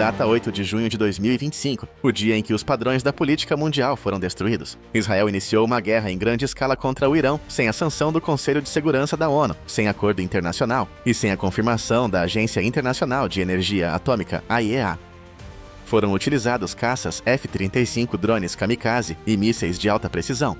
data 8 de junho de 2025, o dia em que os padrões da política mundial foram destruídos. Israel iniciou uma guerra em grande escala contra o Irão, sem a sanção do Conselho de Segurança da ONU, sem acordo internacional e sem a confirmação da Agência Internacional de Energia Atômica, AIEA. Foram utilizados caças F-35 drones kamikaze e mísseis de alta precisão.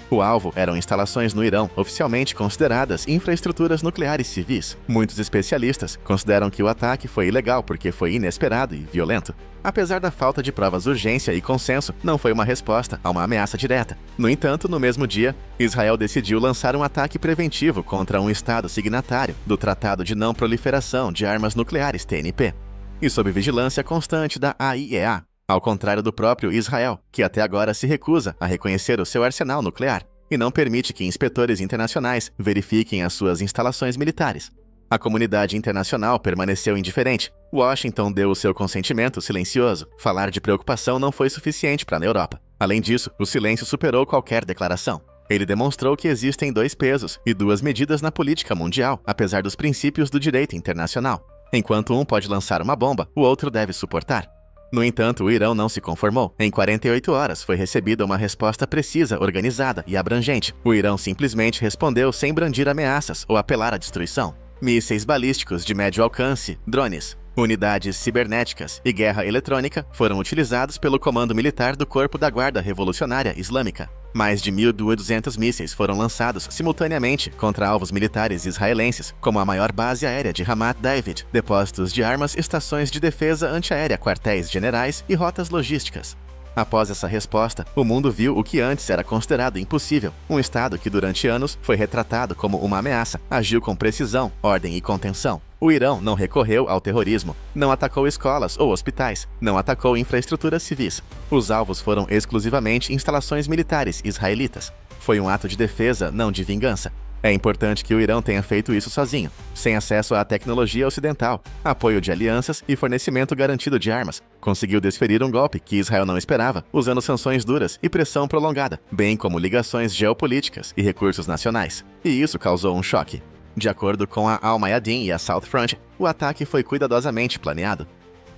O alvo eram instalações no Irão, oficialmente consideradas infraestruturas nucleares civis. Muitos especialistas consideram que o ataque foi ilegal porque foi inesperado e violento. Apesar da falta de provas de urgência e consenso, não foi uma resposta a uma ameaça direta. No entanto, no mesmo dia, Israel decidiu lançar um ataque preventivo contra um estado signatário do Tratado de Não Proliferação de Armas Nucleares TNP, e sob vigilância constante da AIEA. Ao contrário do próprio Israel, que até agora se recusa a reconhecer o seu arsenal nuclear e não permite que inspetores internacionais verifiquem as suas instalações militares. A comunidade internacional permaneceu indiferente. Washington deu o seu consentimento silencioso. Falar de preocupação não foi suficiente para a Europa. Além disso, o silêncio superou qualquer declaração. Ele demonstrou que existem dois pesos e duas medidas na política mundial, apesar dos princípios do direito internacional. Enquanto um pode lançar uma bomba, o outro deve suportar. No entanto, o Irão não se conformou. Em 48 horas foi recebida uma resposta precisa, organizada e abrangente. O Irão simplesmente respondeu sem brandir ameaças ou apelar à destruição. Mísseis balísticos de médio alcance, drones, unidades cibernéticas e guerra eletrônica foram utilizados pelo Comando Militar do Corpo da Guarda Revolucionária Islâmica. Mais de 1.200 mísseis foram lançados simultaneamente contra alvos militares israelenses, como a maior base aérea de Ramat David, depósitos de armas, estações de defesa antiaérea, quartéis generais e rotas logísticas. Após essa resposta, o mundo viu o que antes era considerado impossível. Um Estado que durante anos foi retratado como uma ameaça, agiu com precisão, ordem e contenção. O Irão não recorreu ao terrorismo, não atacou escolas ou hospitais, não atacou infraestruturas civis. Os alvos foram exclusivamente instalações militares israelitas. Foi um ato de defesa, não de vingança. É importante que o Irão tenha feito isso sozinho, sem acesso à tecnologia ocidental, apoio de alianças e fornecimento garantido de armas. Conseguiu desferir um golpe que Israel não esperava, usando sanções duras e pressão prolongada, bem como ligações geopolíticas e recursos nacionais. E isso causou um choque. De acordo com a Al Mayadeen e a South Front, o ataque foi cuidadosamente planeado.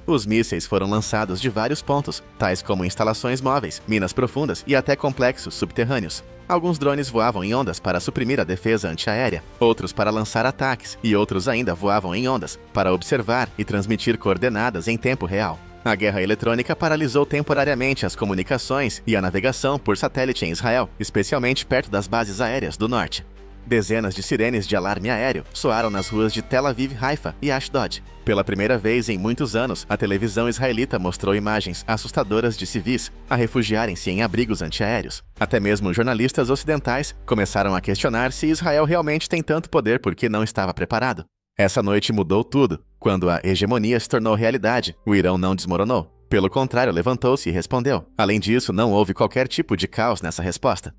Os mísseis foram lançados de vários pontos, tais como instalações móveis, minas profundas e até complexos subterrâneos. Alguns drones voavam em ondas para suprimir a defesa antiaérea, outros para lançar ataques e outros ainda voavam em ondas para observar e transmitir coordenadas em tempo real. A guerra eletrônica paralisou temporariamente as comunicações e a navegação por satélite em Israel, especialmente perto das bases aéreas do norte. Dezenas de sirenes de alarme aéreo soaram nas ruas de Tel Aviv, Haifa e Ashdod. Pela primeira vez em muitos anos, a televisão israelita mostrou imagens assustadoras de civis a refugiarem-se em abrigos antiaéreos. Até mesmo jornalistas ocidentais começaram a questionar se Israel realmente tem tanto poder porque não estava preparado. Essa noite mudou tudo. Quando a hegemonia se tornou realidade, o Irão não desmoronou. Pelo contrário, levantou-se e respondeu. Além disso, não houve qualquer tipo de caos nessa resposta.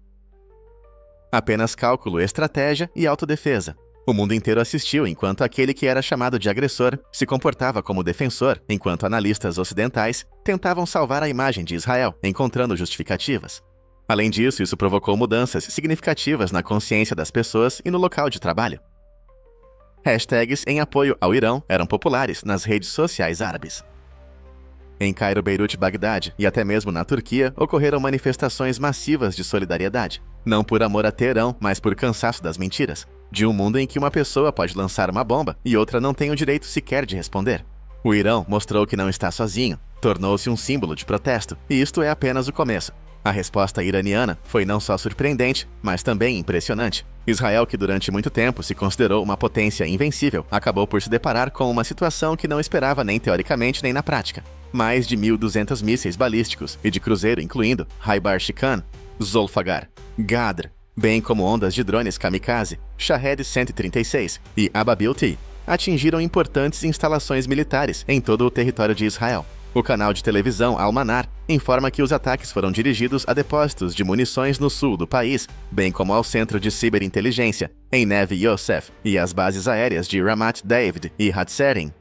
Apenas cálculo, estratégia e autodefesa. O mundo inteiro assistiu enquanto aquele que era chamado de agressor se comportava como defensor, enquanto analistas ocidentais tentavam salvar a imagem de Israel, encontrando justificativas. Além disso, isso provocou mudanças significativas na consciência das pessoas e no local de trabalho. Hashtags em apoio ao Irão eram populares nas redes sociais árabes. Em Cairo, Beirute, Bagdade e até mesmo na Turquia, ocorreram manifestações massivas de solidariedade. Não por amor a Teherão, mas por cansaço das mentiras. De um mundo em que uma pessoa pode lançar uma bomba e outra não tem o direito sequer de responder. O Irão mostrou que não está sozinho, tornou-se um símbolo de protesto, e isto é apenas o começo. A resposta iraniana foi não só surpreendente, mas também impressionante. Israel, que durante muito tempo se considerou uma potência invencível, acabou por se deparar com uma situação que não esperava nem teoricamente nem na prática. Mais de 1.200 mísseis balísticos e de cruzeiro, incluindo Haibar Shikan, Zolfagar, Gadr, bem como ondas de drones kamikaze, Shahed 136 e Ababil-T, atingiram importantes instalações militares em todo o território de Israel. O canal de televisão Al-Manar informa que os ataques foram dirigidos a depósitos de munições no sul do país, bem como ao centro de ciberinteligência, em Neve Yosef, e às bases aéreas de Ramat David e Hatzerin.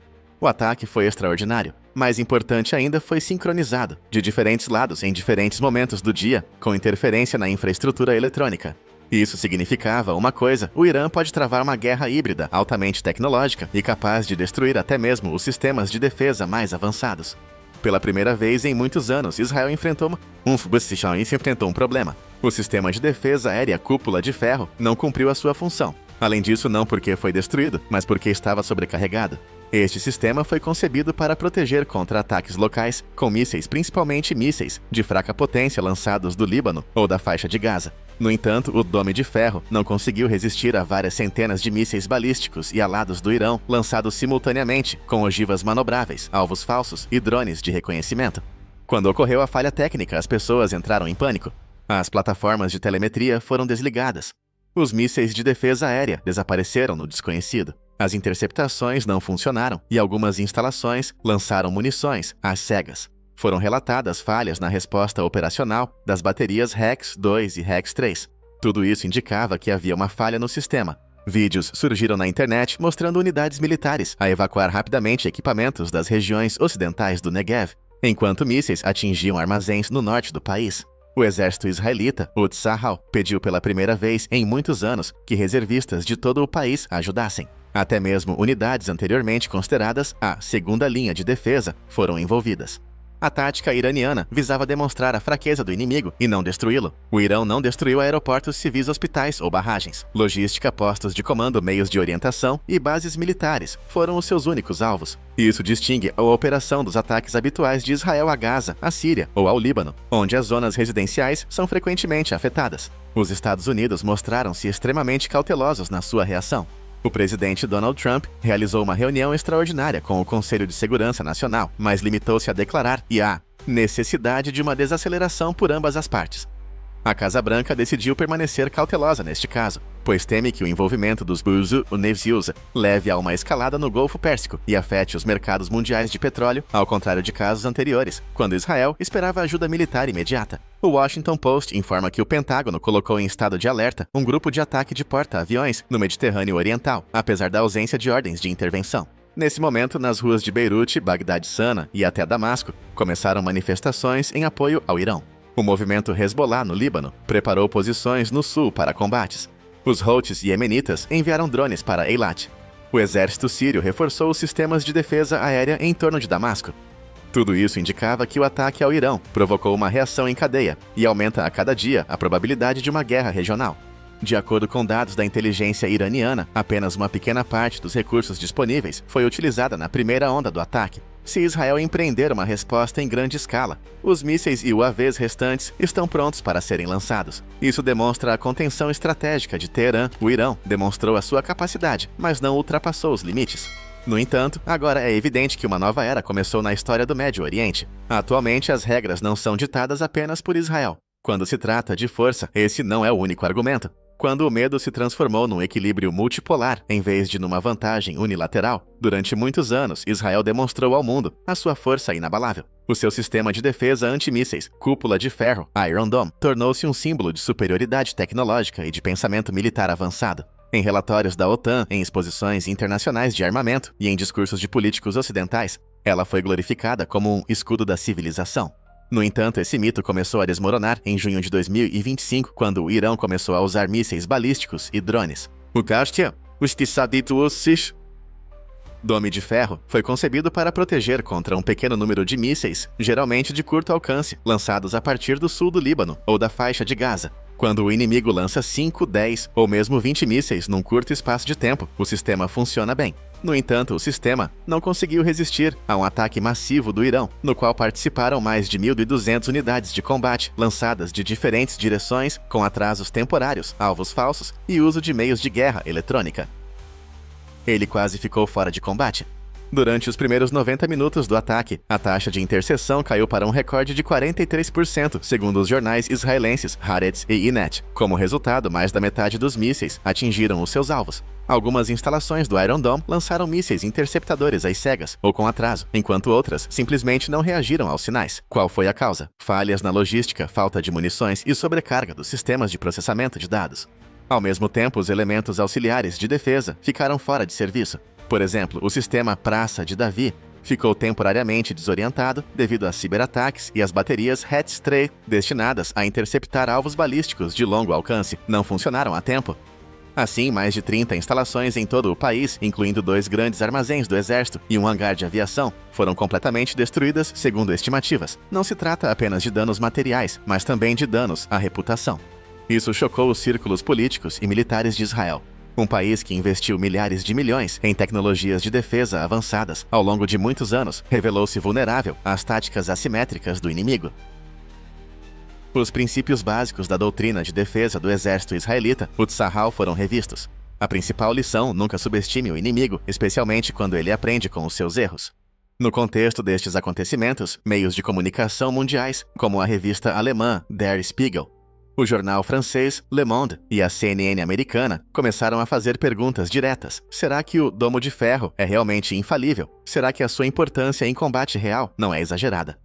O ataque foi extraordinário. Mais importante ainda, foi sincronizado, de diferentes lados em diferentes momentos do dia, com interferência na infraestrutura eletrônica. Isso significava uma coisa: o Irã pode travar uma guerra híbrida altamente tecnológica e capaz de destruir até mesmo os sistemas de defesa mais avançados. Pela primeira vez em muitos anos, Israel enfrentou um problema. O sistema de defesa aérea Cúpula de Ferro não cumpriu a sua função. Além disso, não porque foi destruído, mas porque estava sobrecarregado. Este sistema foi concebido para proteger contra ataques locais com mísseis, principalmente mísseis de fraca potência lançados do Líbano ou da faixa de Gaza. No entanto, o Dome de Ferro não conseguiu resistir a várias centenas de mísseis balísticos e alados do Irão lançados simultaneamente com ogivas manobráveis, alvos falsos e drones de reconhecimento. Quando ocorreu a falha técnica, as pessoas entraram em pânico. As plataformas de telemetria foram desligadas. Os mísseis de defesa aérea desapareceram no desconhecido. As interceptações não funcionaram e algumas instalações lançaram munições às cegas. Foram relatadas falhas na resposta operacional das baterias REX-2 e REX-3. Tudo isso indicava que havia uma falha no sistema. Vídeos surgiram na internet mostrando unidades militares a evacuar rapidamente equipamentos das regiões ocidentais do Negev, enquanto mísseis atingiam armazéns no norte do país. O exército israelita, o Tzahal, pediu pela primeira vez em muitos anos que reservistas de todo o país ajudassem. Até mesmo unidades anteriormente consideradas a segunda linha de defesa foram envolvidas. A tática iraniana visava demonstrar a fraqueza do inimigo e não destruí-lo. O Irão não destruiu aeroportos civis, hospitais ou barragens. Logística, postos de comando, meios de orientação e bases militares foram os seus únicos alvos. Isso distingue a operação dos ataques habituais de Israel a Gaza, à Síria ou ao Líbano, onde as zonas residenciais são frequentemente afetadas. Os Estados Unidos mostraram-se extremamente cautelosos na sua reação. O presidente Donald Trump realizou uma reunião extraordinária com o Conselho de Segurança Nacional, mas limitou-se a declarar a necessidade de uma desaceleração por ambas as partes. A Casa Branca decidiu permanecer cautelosa neste caso, pois teme que o envolvimento dos Nevziusa leve a uma escalada no Golfo Pérsico e afete os mercados mundiais de petróleo, ao contrário de casos anteriores, quando Israel esperava ajuda militar imediata. O Washington Post informa que o Pentágono colocou em estado de alerta um grupo de ataque de porta-aviões no Mediterrâneo Oriental, apesar da ausência de ordens de intervenção. Nesse momento, nas ruas de Beirute, Bagdad Sana e até Damasco, começaram manifestações em apoio ao Irão. O movimento Hezbollah no Líbano preparou posições no sul para combates. Os Houthis iemenitas enviaram drones para Eilat. O exército sírio reforçou os sistemas de defesa aérea em torno de Damasco. Tudo isso indicava que o ataque ao Irão provocou uma reação em cadeia e aumenta a cada dia a probabilidade de uma guerra regional. De acordo com dados da inteligência iraniana, apenas uma pequena parte dos recursos disponíveis foi utilizada na primeira onda do ataque. Se Israel empreender uma resposta em grande escala, os mísseis e UAVs restantes estão prontos para serem lançados. Isso demonstra a contenção estratégica de Teherã. O Irão demonstrou a sua capacidade, mas não ultrapassou os limites. No entanto, agora é evidente que uma nova era começou na história do Médio Oriente. Atualmente, as regras não são ditadas apenas por Israel. Quando se trata de força, esse não é o único argumento. Quando o medo se transformou num equilíbrio multipolar, em vez de numa vantagem unilateral, durante muitos anos, Israel demonstrou ao mundo a sua força inabalável. O seu sistema de defesa antimísseis, Cúpula de Ferro, Iron Dome, tornou-se um símbolo de superioridade tecnológica e de pensamento militar avançado. Em relatórios da OTAN, em exposições internacionais de armamento e em discursos de políticos ocidentais, ela foi glorificada como um escudo da civilização. No entanto, esse mito começou a desmoronar em junho de 2025, quando o Irão começou a usar mísseis balísticos e drones. O Dome de Ferro foi concebido para proteger contra um pequeno número de mísseis, geralmente de curto alcance, lançados a partir do sul do Líbano ou da faixa de Gaza. Quando o inimigo lança 5, 10 ou mesmo 20 mísseis num curto espaço de tempo, o sistema funciona bem. No entanto, o sistema não conseguiu resistir a um ataque massivo do Irão, no qual participaram mais de 1.200 unidades de combate, lançadas de diferentes direções, com atrasos temporários, alvos falsos e uso de meios de guerra eletrônica. Ele quase ficou fora de combate. Durante os primeiros 90 minutos do ataque, a taxa de interceção caiu para um recorde de 43%, segundo os jornais israelenses Haaretz e Ynet. Como resultado, mais da metade dos mísseis atingiram os seus alvos. Algumas instalações do Iron Dome lançaram mísseis interceptadores às cegas ou com atraso, enquanto outras simplesmente não reagiram aos sinais. Qual foi a causa? Falhas na logística, falta de munições e sobrecarga dos sistemas de processamento de dados. Ao mesmo tempo, os elementos auxiliares de defesa ficaram fora de serviço. Por exemplo, o sistema Praça de Davi ficou temporariamente desorientado devido a ciberataques e as baterias Hatch-3, destinadas a interceptar alvos balísticos de longo alcance, não funcionaram a tempo. Assim, mais de 30 instalações em todo o país, incluindo 2 grandes armazéns do exército e um hangar de aviação, foram completamente destruídas, segundo estimativas. Não se trata apenas de danos materiais, mas também de danos à reputação. Isso chocou os círculos políticos e militares de Israel. Um país que investiu milhares de milhões em tecnologias de defesa avançadas ao longo de muitos anos, revelou-se vulnerável às táticas assimétricas do inimigo. Os princípios básicos da doutrina de defesa do exército israelita, o Tzahal, foram revistos. A principal lição: nunca subestime o inimigo, especialmente quando ele aprende com os seus erros. No contexto destes acontecimentos, meios de comunicação mundiais, como a revista alemã Der Spiegel, o jornal francês Le Monde e a CNN americana começaram a fazer perguntas diretas. Será que o Domo de Ferro é realmente infalível? Será que a sua importância em combate real não é exagerada?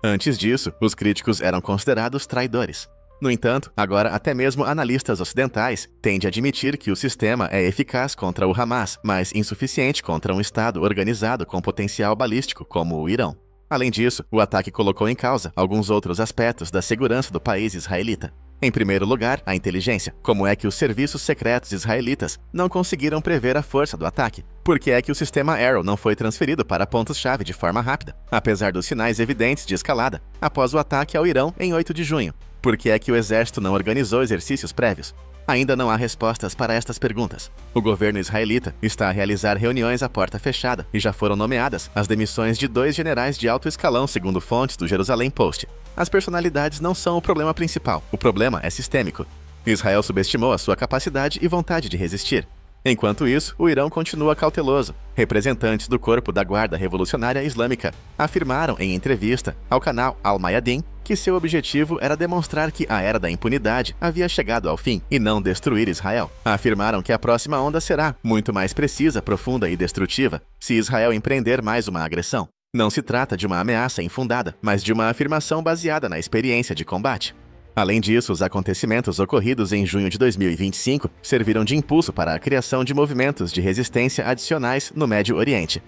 Antes disso, os críticos eram considerados traidores. No entanto, agora até mesmo analistas ocidentais tendem a admitir que o sistema é eficaz contra o Hamas, mas insuficiente contra um Estado organizado com potencial balístico como o Irão. Além disso, o ataque colocou em causa alguns outros aspectos da segurança do país israelita. Em primeiro lugar, a inteligência. Como é que os serviços secretos israelitas não conseguiram prever a força do ataque? Por que é que o sistema Arrow não foi transferido para pontos-chave de forma rápida, apesar dos sinais evidentes de escalada, após o ataque ao Irão em 8 de junho? Por que é que o exército não organizou exercícios prévios? Ainda não há respostas para estas perguntas. O governo israelita está a realizar reuniões à porta fechada e já foram nomeadas as demissões de 2 generais de alto escalão, segundo fontes do Jerusalém Post. As personalidades não são o problema principal, o problema é sistêmico. Israel subestimou a sua capacidade e vontade de resistir. Enquanto isso, o Irão continua cauteloso. Representantes do Corpo da Guarda Revolucionária Islâmica afirmaram em entrevista ao canal Al-Mayadin que seu objetivo era demonstrar que a era da impunidade havia chegado ao fim e não destruir Israel. Afirmaram que a próxima onda será muito mais precisa, profunda e destrutiva se Israel empreender mais uma agressão. Não se trata de uma ameaça infundada, mas de uma afirmação baseada na experiência de combate. Além disso, os acontecimentos ocorridos em junho de 2025 serviram de impulso para a criação de movimentos de resistência adicionais no Médio Oriente.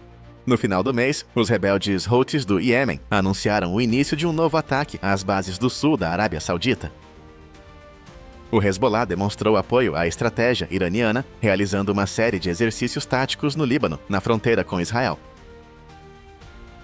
No final do mês, os rebeldes Houthis do Iêmen anunciaram o início de um novo ataque às bases do sul da Arábia Saudita. O Hezbollah demonstrou apoio à estratégia iraniana, realizando uma série de exercícios táticos no Líbano, na fronteira com Israel.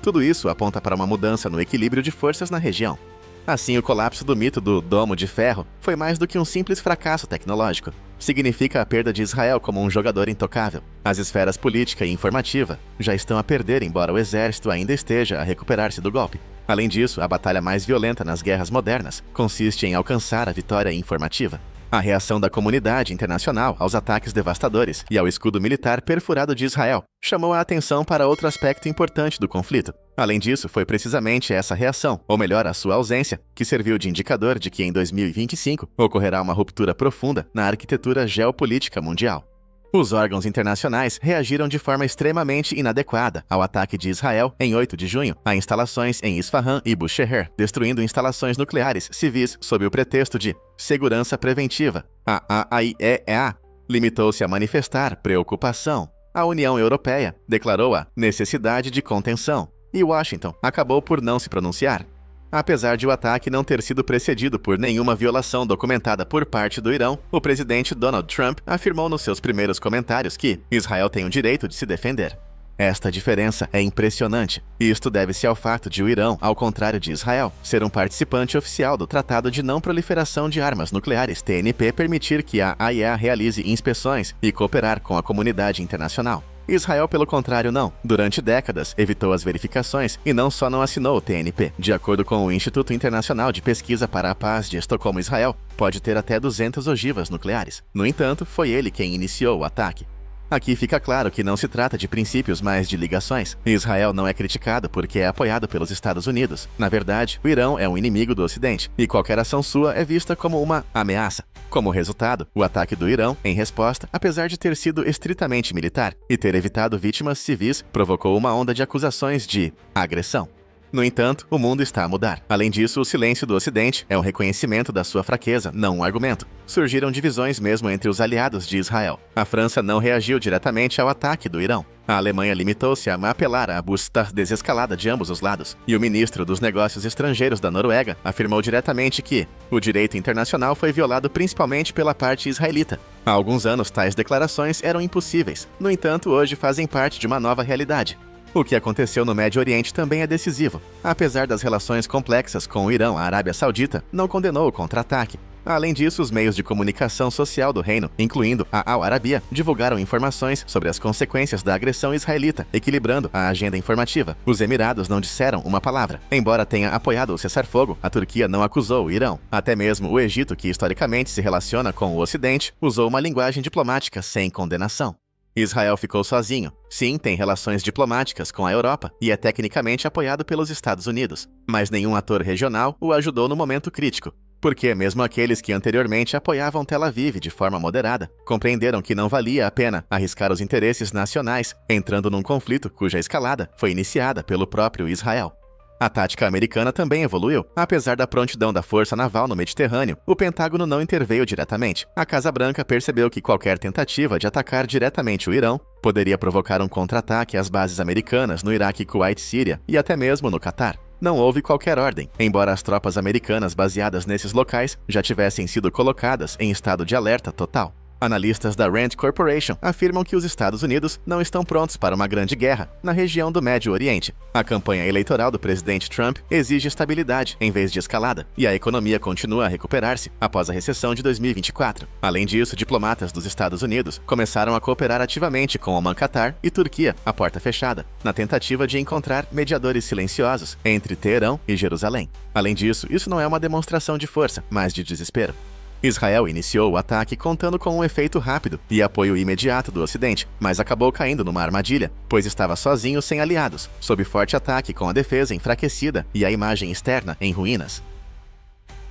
Tudo isso aponta para uma mudança no equilíbrio de forças na região. Assim, o colapso do mito do Domo de Ferro foi mais do que um simples fracasso tecnológico. Significa a perda de Israel como um jogador intocável. As esferas política e informativa já estão a perder, embora o exército ainda esteja a recuperar-se do golpe. Além disso, a batalha mais violenta nas guerras modernas consiste em alcançar a vitória informativa. A reação da comunidade internacional aos ataques devastadores e ao escudo militar perfurado de Israel chamou a atenção para outro aspecto importante do conflito. Além disso, foi precisamente essa reação, ou melhor, a sua ausência, que serviu de indicador de que em 2025 ocorrerá uma ruptura profunda na arquitetura geopolítica mundial. Os órgãos internacionais reagiram de forma extremamente inadequada ao ataque de Israel em 8 de junho a instalações em Isfahan e Bushehr, destruindo instalações nucleares civis sob o pretexto de segurança preventiva. A AIEA limitou-se a manifestar preocupação. A União Europeia declarou a necessidade de contenção, e Washington acabou por não se pronunciar. Apesar de o ataque não ter sido precedido por nenhuma violação documentada por parte do Irão, o presidente Donald Trump afirmou nos seus primeiros comentários que Israel tem o direito de se defender. Esta diferença é impressionante, e isto deve-se ao fato de o Irão, ao contrário de Israel, ser um participante oficial do Tratado de Não Proliferação de Armas Nucleares, TNP, permitir que a AIEA realize inspeções e cooperar com a comunidade internacional. Israel, pelo contrário, não. Durante décadas, evitou as verificações e não só não assinou o TNP. De acordo com o Instituto Internacional de Pesquisa para a Paz de Estocolmo, Israel pode ter até 200 ogivas nucleares. No entanto, foi ele quem iniciou o ataque. Aqui fica claro que não se trata de princípios, mas de ligações. Israel não é criticado porque é apoiado pelos Estados Unidos. Na verdade, o Irão é um inimigo do Ocidente, e qualquer ação sua é vista como uma ameaça. Como resultado, o ataque do Irão, em resposta, apesar de ter sido estritamente militar e ter evitado vítimas civis, provocou uma onda de acusações de agressão. No entanto, o mundo está a mudar. Além disso, o silêncio do Ocidente é um reconhecimento da sua fraqueza, não um argumento. Surgiram divisões mesmo entre os aliados de Israel. A França não reagiu diretamente ao ataque do Irão. A Alemanha limitou-se a apelar à busca desescalada de ambos os lados. E o ministro dos Negócios Estrangeiros da Noruega afirmou diretamente que o direito internacional foi violado principalmente pela parte israelita. Há alguns anos, tais declarações eram impossíveis. No entanto, hoje fazem parte de uma nova realidade. O que aconteceu no Médio Oriente também é decisivo. Apesar das relações complexas com o Irão, a Arábia Saudita não condenou o contra-ataque. Além disso, os meios de comunicação social do reino, incluindo a Al Arabiya, divulgaram informações sobre as consequências da agressão israelita, equilibrando a agenda informativa. Os Emirados não disseram uma palavra. Embora tenha apoiado o cessar-fogo, a Turquia não acusou o Irão. Até mesmo o Egito, que historicamente se relaciona com o Ocidente, usou uma linguagem diplomática sem condenação. Israel ficou sozinho. Sim, tem relações diplomáticas com a Europa e é tecnicamente apoiado pelos Estados Unidos, mas nenhum ator regional o ajudou no momento crítico. Porque mesmo aqueles que anteriormente apoiavam Tel Aviv de forma moderada, compreenderam que não valia a pena arriscar os interesses nacionais, entrando num conflito cuja escalada foi iniciada pelo próprio Israel. A tática americana também evoluiu. Apesar da prontidão da força naval no Mediterrâneo, o Pentágono não interveio diretamente. A Casa Branca percebeu que qualquer tentativa de atacar diretamente o Irão poderia provocar um contra-ataque às bases americanas no Iraque, Kuwait, Síria e até mesmo no Catar. Não houve qualquer ordem, embora as tropas americanas baseadas nesses locais já tivessem sido colocadas em estado de alerta total. Analistas da Rand Corporation afirmam que os Estados Unidos não estão prontos para uma grande guerra na região do Médio Oriente. A campanha eleitoral do presidente Trump exige estabilidade em vez de escalada, e a economia continua a recuperar-se após a recessão de 2024. Além disso, diplomatas dos Estados Unidos começaram a cooperar ativamente com Oman, Catar e Turquia, a porta fechada, na tentativa de encontrar mediadores silenciosos entre Teherão e Jerusalém. Além disso, isso não é uma demonstração de força, mas de desespero. Israel iniciou o ataque contando com um efeito rápido e apoio imediato do Ocidente, mas acabou caindo numa armadilha, pois estava sozinho sem aliados, sob forte ataque com a defesa enfraquecida e a imagem externa em ruínas.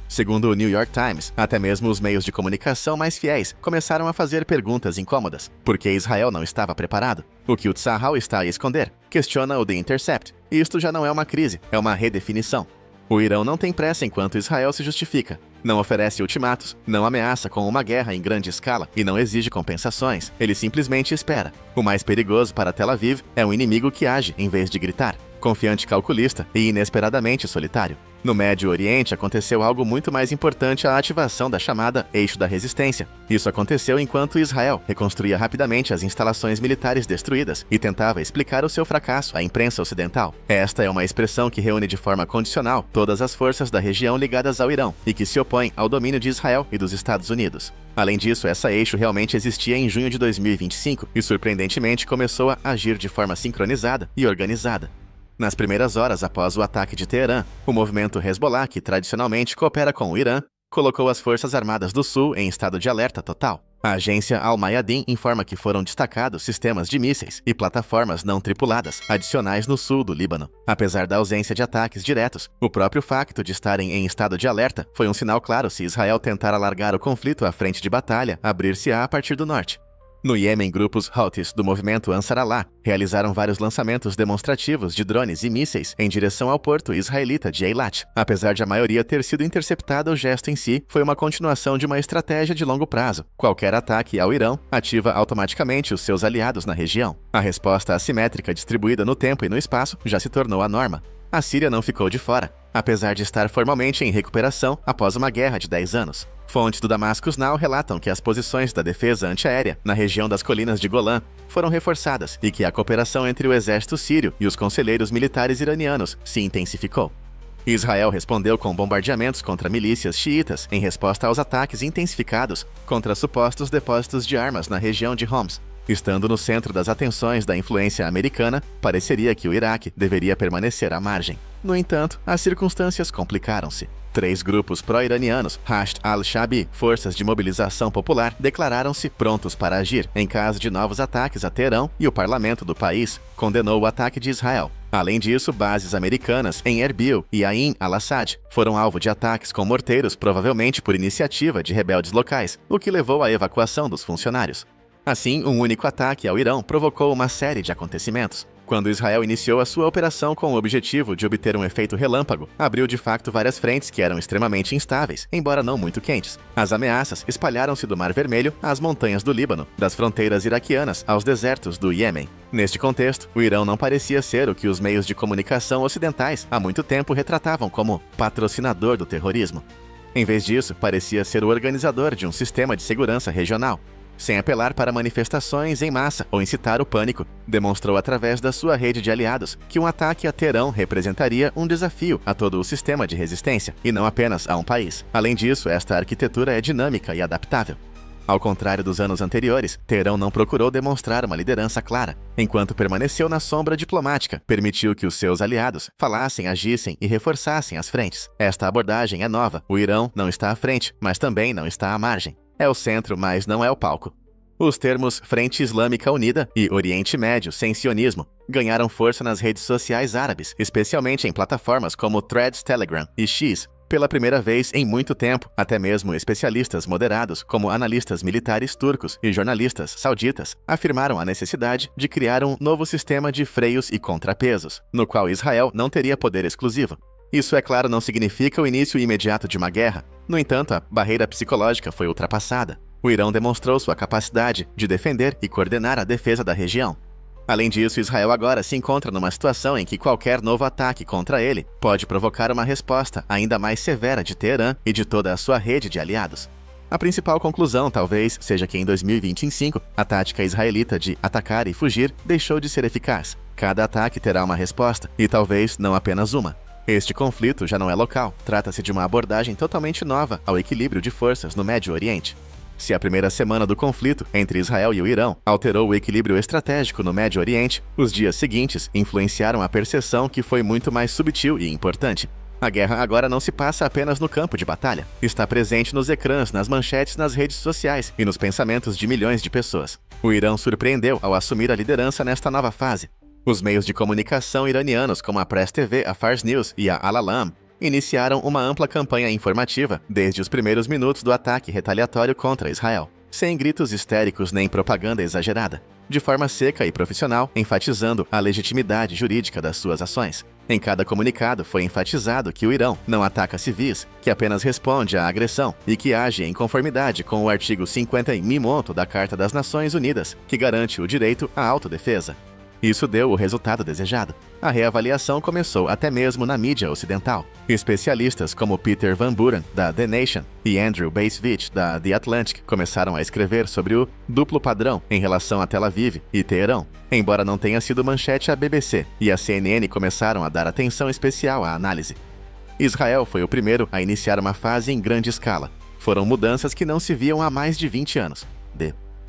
Segundo o New York Times, até mesmo os meios de comunicação mais fiéis começaram a fazer perguntas incômodas, porque Israel não estava preparado. O que o Tzahal está a esconder? Questiona o The Intercept. Isto já não é uma crise, é uma redefinição. O Irão não tem pressa enquanto Israel se justifica. Não oferece ultimatos, não ameaça com uma guerra em grande escala e não exige compensações. Ele simplesmente espera. O mais perigoso para Tel Aviv é um inimigo que age em vez de gritar. Confiante, calculista e inesperadamente solitário. No Médio Oriente aconteceu algo muito mais importante: a ativação da chamada Eixo da Resistência. Isso aconteceu enquanto Israel reconstruía rapidamente as instalações militares destruídas e tentava explicar o seu fracasso à imprensa ocidental. Esta é uma expressão que reúne de forma condicional todas as forças da região ligadas ao Irão e que se opõem ao domínio de Israel e dos Estados Unidos. Além disso, essa eixo realmente existia em junho de 2025 e, surpreendentemente, começou a agir de forma sincronizada e organizada. Nas primeiras horas após o ataque de Teherã, o movimento Hezbollah, que tradicionalmente coopera com o Irã, colocou as Forças Armadas do Sul em estado de alerta total. A agência Al-Mayadeen informa que foram destacados sistemas de mísseis e plataformas não tripuladas adicionais no sul do Líbano. Apesar da ausência de ataques diretos, o próprio facto de estarem em estado de alerta foi um sinal claro se Israel tentar alargar o conflito à frente de batalha, abrir-se-á a partir do norte. No Iêmen, grupos Houthis do movimento Ansar Allah realizaram vários lançamentos demonstrativos de drones e mísseis em direção ao porto israelita de Eilat. Apesar de a maioria ter sido interceptada, o gesto em si foi uma continuação de uma estratégia de longo prazo. Qualquer ataque ao Irão ativa automaticamente os seus aliados na região. A resposta assimétrica distribuída no tempo e no espaço já se tornou a norma. A Síria não ficou de fora, apesar de estar formalmente em recuperação após uma guerra de 10 anos. Fontes do Damascus Now relatam que as posições da defesa antiaérea na região das colinas de Golã foram reforçadas e que a cooperação entre o exército sírio e os conselheiros militares iranianos se intensificou. Israel respondeu com bombardeamentos contra milícias xiitas em resposta aos ataques intensificados contra supostos depósitos de armas na região de Homs. Estando no centro das atenções da influência americana, pareceria que o Iraque deveria permanecer à margem. No entanto, as circunstâncias complicaram-se. 3 grupos pró-iranianos, Hashd al-Shaabi, Forças de Mobilização Popular, declararam-se prontos para agir em caso de novos ataques a Teherão e o parlamento do país condenou o ataque de Israel. Além disso, bases americanas em Erbil e Ain al-Assad foram alvo de ataques com morteiros, provavelmente por iniciativa de rebeldes locais, o que levou à evacuação dos funcionários. Assim, um único ataque ao Irão provocou uma série de acontecimentos. Quando Israel iniciou a sua operação com o objetivo de obter um efeito relâmpago, abriu de facto várias frentes que eram extremamente instáveis, embora não muito quentes. As ameaças espalharam-se do Mar Vermelho às montanhas do Líbano, das fronteiras iraquianas aos desertos do Iêmen. Neste contexto, o Irão não parecia ser o que os meios de comunicação ocidentais há muito tempo retratavam como patrocinador do terrorismo. Em vez disso, parecia ser o organizador de um sistema de segurança regional. Sem apelar para manifestações em massa ou incitar o pânico, demonstrou através da sua rede de aliados que um ataque a Teherã representaria um desafio a todo o sistema de resistência, e não apenas a um país. Além disso, esta arquitetura é dinâmica e adaptável. Ao contrário dos anos anteriores, Teherã não procurou demonstrar uma liderança clara. Enquanto permaneceu na sombra diplomática, permitiu que os seus aliados falassem, agissem e reforçassem as frentes. Esta abordagem é nova. O Irão não está à frente, mas também não está à margem. É o centro, mas não é o palco. Os termos Frente Islâmica Unida e Oriente Médio sem sionismo ganharam força nas redes sociais árabes, especialmente em plataformas como Threads, Telegram e X. Pela primeira vez em muito tempo, até mesmo especialistas moderados, como analistas militares turcos e jornalistas sauditas, afirmaram a necessidade de criar um novo sistema de freios e contrapesos, no qual Israel não teria poder exclusivo. Isso, é claro, não significa o início imediato de uma guerra. No entanto, a barreira psicológica foi ultrapassada. O Irão demonstrou sua capacidade de defender e coordenar a defesa da região. Além disso, Israel agora se encontra numa situação em que qualquer novo ataque contra ele pode provocar uma resposta ainda mais severa de Teherã e de toda a sua rede de aliados. A principal conclusão, talvez, seja que em 2025, a tática israelita de atacar e fugir deixou de ser eficaz. Cada ataque terá uma resposta, e talvez não apenas uma. Este conflito já não é local, trata-se de uma abordagem totalmente nova ao equilíbrio de forças no Médio Oriente. Se a primeira semana do conflito entre Israel e o Irão alterou o equilíbrio estratégico no Médio Oriente, os dias seguintes influenciaram a percepção que foi muito mais subtil e importante. A guerra agora não se passa apenas no campo de batalha. Está presente nos ecrãs, nas manchetes, nas redes sociais e nos pensamentos de milhões de pessoas. O Irão surpreendeu ao assumir a liderança nesta nova fase. Os meios de comunicação iranianos, como a Press TV, a Fars News e a Al-Alam, iniciaram uma ampla campanha informativa desde os primeiros minutos do ataque retaliatório contra Israel, sem gritos histéricos nem propaganda exagerada, de forma seca e profissional, enfatizando a legitimidade jurídica das suas ações. Em cada comunicado foi enfatizado que o Irão não ataca civis, que apenas responde à agressão e que age em conformidade com o artigo 50 da Carta das Nações Unidas, que garante o direito à autodefesa. Isso deu o resultado desejado. A reavaliação começou até mesmo na mídia ocidental. Especialistas como Peter Van Buren, da The Nation, e Andrew Bacevich, da The Atlantic, começaram a escrever sobre o duplo padrão em relação a Tel Aviv e Teherã, embora não tenha sido manchete a BBC, e a CNN começaram a dar atenção especial à análise. Israel foi o primeiro a iniciar uma fase em grande escala. Foram mudanças que não se viam há mais de 20 anos.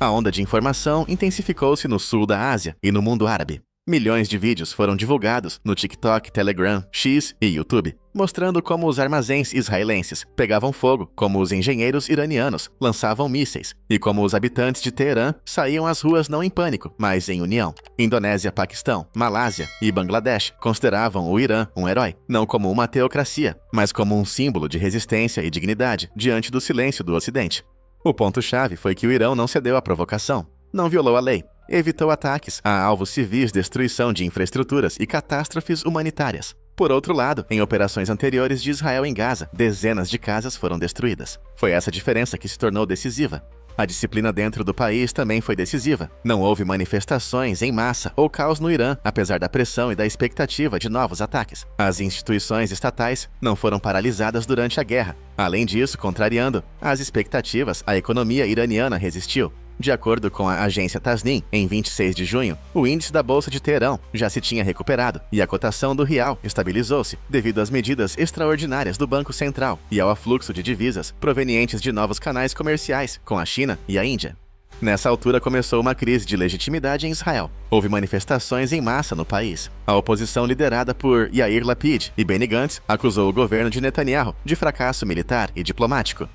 A onda de informação intensificou-se no sul da Ásia e no mundo árabe. Milhões de vídeos foram divulgados no TikTok, Telegram, X e YouTube, mostrando como os armazéns israelenses pegavam fogo, como os engenheiros iranianos lançavam mísseis e como os habitantes de Teherã saíam às ruas não em pânico, mas em união. Indonésia, Paquistão, Malásia e Bangladesh consideravam o Irã um herói, não como uma teocracia, mas como um símbolo de resistência e dignidade diante do silêncio do Ocidente. O ponto-chave foi que o Irão não cedeu à provocação, não violou a lei, evitou ataques a alvos civis, destruição de infraestruturas e catástrofes humanitárias. Por outro lado, em operações anteriores de Israel em Gaza, dezenas de casas foram destruídas. Foi essa diferença que se tornou decisiva. A disciplina dentro do país também foi decisiva. Não houve manifestações em massa ou caos no Irã, apesar da pressão e da expectativa de novos ataques. As instituições estatais não foram paralisadas durante a guerra. Além disso, contrariando as expectativas, a economia iraniana resistiu. De acordo com a agência Tasnim, em 26 de junho, o índice da Bolsa de Teherã já se tinha recuperado e a cotação do real estabilizou-se devido às medidas extraordinárias do Banco Central e ao afluxo de divisas provenientes de novos canais comerciais com a China e a Índia. Nessa altura começou uma crise de legitimidade em Israel. Houve manifestações em massa no país. A oposição liderada por Yair Lapid e Benny Gantz acusou o governo de Netanyahu de fracasso militar e diplomático.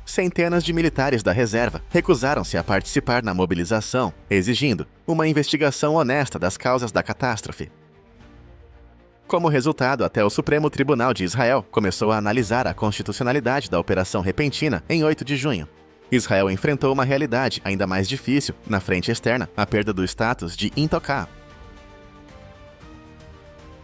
Centenas de militares da reserva recusaram-se a participar na mobilização, exigindo uma investigação honesta das causas da catástrofe. Como resultado, até o Supremo Tribunal de Israel começou a analisar a constitucionalidade da operação repentina em 8 de junho. Israel enfrentou uma realidade ainda mais difícil na frente externa, a perda do status de intocável.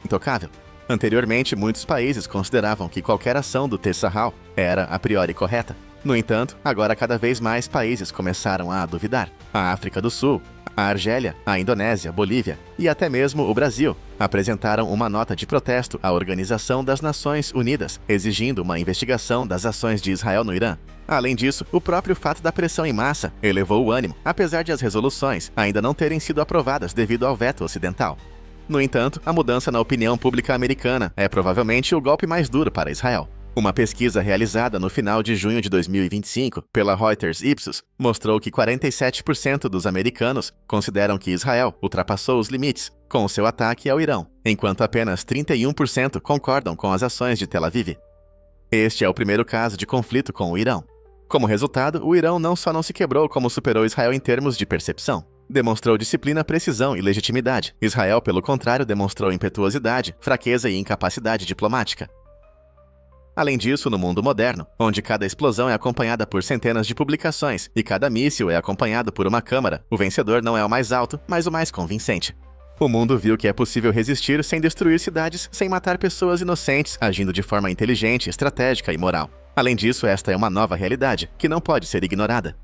intocável. Anteriormente, muitos países consideravam que qualquer ação do Tsahal era a priori correta. No entanto, agora cada vez mais países começaram a duvidar. A África do Sul, a Argélia, a Indonésia, Bolívia e até mesmo o Brasil apresentaram uma nota de protesto à Organização das Nações Unidas, exigindo uma investigação das ações de Israel no Irã. Além disso, o próprio fato da pressão em massa elevou o ânimo, apesar de as resoluções ainda não terem sido aprovadas devido ao veto ocidental. No entanto, a mudança na opinião pública americana é provavelmente o golpe mais duro para Israel. Uma pesquisa realizada no final de junho de 2025 pela Reuters Ipsos mostrou que 47% dos americanos consideram que Israel ultrapassou os limites com o seu ataque ao Irão, enquanto apenas 31% concordam com as ações de Tel Aviv. Este é o primeiro caso de conflito com o Irão. Como resultado, o Irão não só não se quebrou, como superou Israel em termos de percepção. Demonstrou disciplina, precisão e legitimidade. Israel, pelo contrário, demonstrou impetuosidade, fraqueza e incapacidade diplomática. Além disso, no mundo moderno, onde cada explosão é acompanhada por centenas de publicações e cada míssil é acompanhado por uma câmara, o vencedor não é o mais alto, mas o mais convincente. O mundo viu que é possível resistir sem destruir cidades, sem matar pessoas inocentes, agindo de forma inteligente, estratégica e moral. Além disso, esta é uma nova realidade, que não pode ser ignorada.